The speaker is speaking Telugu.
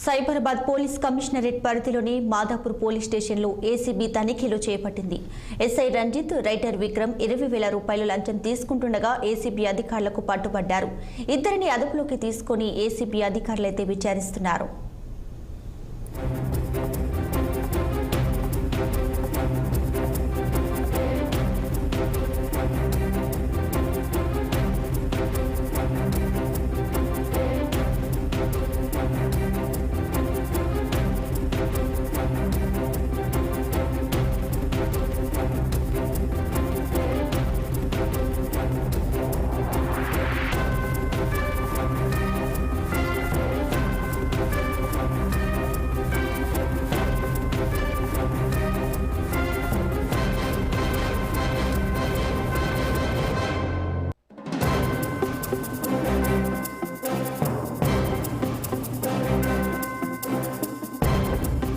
సైబరాబాద్ పోలీస్ కమిషనరేట్ పరిధిలోని మాదాపూర్ పోలీస్ స్టేషన్లో ఏసీబీ తనిఖీలు చేపట్టింది. ఎస్ఐ రంజిత్, రైటర్ విక్రమ్ 20,000 రూపాయలు లంచం తీసుకుంటుండగా ఏసీబీ అధికారులకు పట్టుబడ్డారు. ఇద్దరిని అదుపులోకి తీసుకుని ఏసీబీ అధికారులైతే విచారిస్తున్నారు.